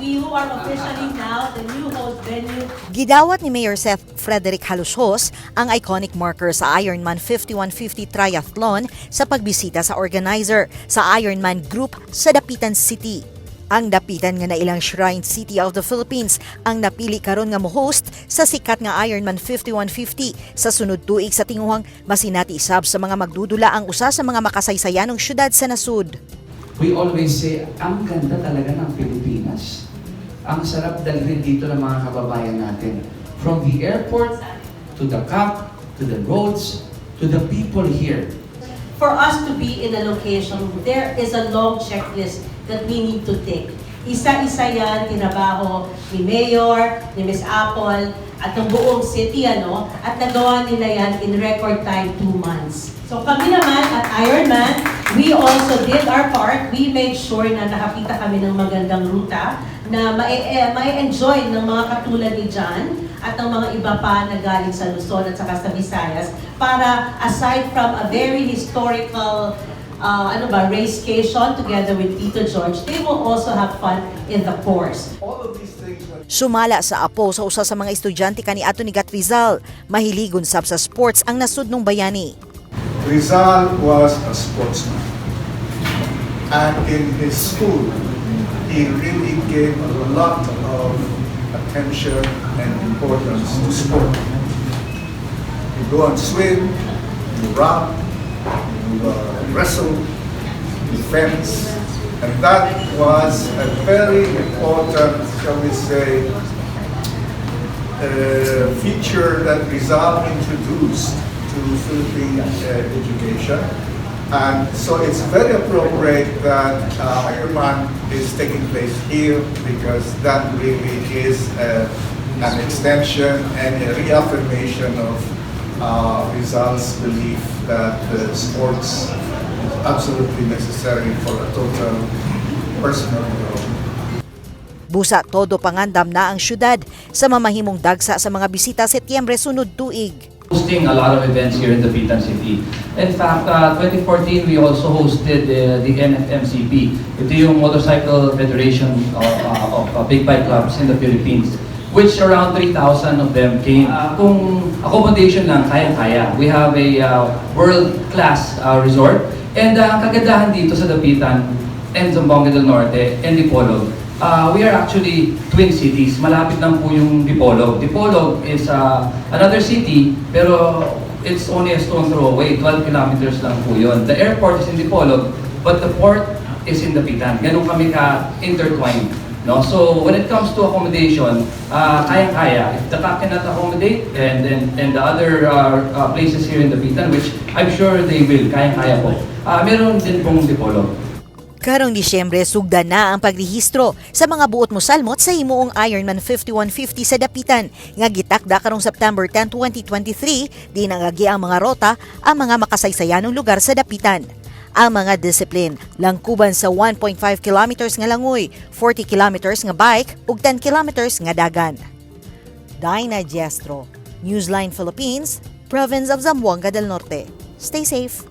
we who are officially now the new host venue. Gidawat ni Mayor Seth Frederick Halushos ang iconic marker sa Ironman 5150 Triathlon sa pagbisita sa organizer sa Ironman Group sa Dapitan City. Ang Dapitan nga nailang shrine city of the Philippines ang napili karon nga mo-host sa sikat nga Ironman 5150 sa sunod tuig sa tinguhang masinati isab sa mga magdudula ang usa sa mga makasaysayanong syudad sa nasud. We always say, ang ganda talaga ng Pilipinas. Ang sarap dalhin dito ng mga kababayan natin. From the airport, to the camp, to the roads, to the people here. For us to be in a location, there is a long checklist that we need to take. Isa-isa yan, tinabaho ni Mayor, ni Ms. Apple, at ng buong city, at nagawa nila yan in record time 2 months. So kami naman at Ironman, we also did our part. We made sure na nakakita kami ng magandang ruta na ma-enjoy ng mga katulad ni John at ng mga iba pa na galing sa Luzon at saka sa Visayas para aside from a very historical racecation together with Tito George, they will also have fun in the course. Sumala sa apo sa usa sa mga estudyante kaniadto ni Gat Rizal, mahiligon sab sa sports ang nasud nung bayani. Rizal was a sportsman, and in his school, he really gave a lot of attention and importance to sport. You go and swim, you run, you wrestle, you fence, and that was a very important, shall we say, feature that Rizal introduced to Philippine education. And so it's very appropriate that Ironman is taking place here because that really is an extension and a reaffirmation of Rizal's belief that sports is absolutely necessary for a total personal growth. Busa todo pangandam na ang syudad sa mamahimong dagsa sa mga bisita Setyembre sunod tuig. Hosting a lot of events here in Dapitan City. In fact, 2014 we also hosted the NFMCP. Ito yung Motorcycle Federation of Big Bike Clubs in the Philippines, which around 3,000 of them came. Kung accommodation lang, kaya-kaya. We have a world-class resort. And ang kagandahan dito sa Dapitan and Zamboanga del Norte and Dipolog, we are actually twin cities. Malapit lang po yung Dipolog. Dipolog is another city, pero it's only a stone throw away. 12 kilometers lang po yun. The airport is in Dipolog, but the port is in Dapitan. Ganun kami ka-intertwined. No? So when it comes to accommodation, kaya-kaya. If the CAC cannot accommodate, and the other places here in Dapitan, which I'm sure they will, kaya-kaya po. Meron din pong Dipolog. Karong Disyembre, sugda na ang pagrehistro sa mga buot mosalmot sa himuong Ironman 5150 sa Dapitan nga gitakda karong September 10, 2023, di nangagi ang mga rota ang mga makasaysayanong lugar sa Dapitan. Ang mga discipline langkuban sa 1.5 kilometers nga langoy, 40 kilometers nga bike ug 10 kilometers nga dagan. Dinah Diestro, Newsline Philippines, Province of Zamboanga del Norte. Stay safe.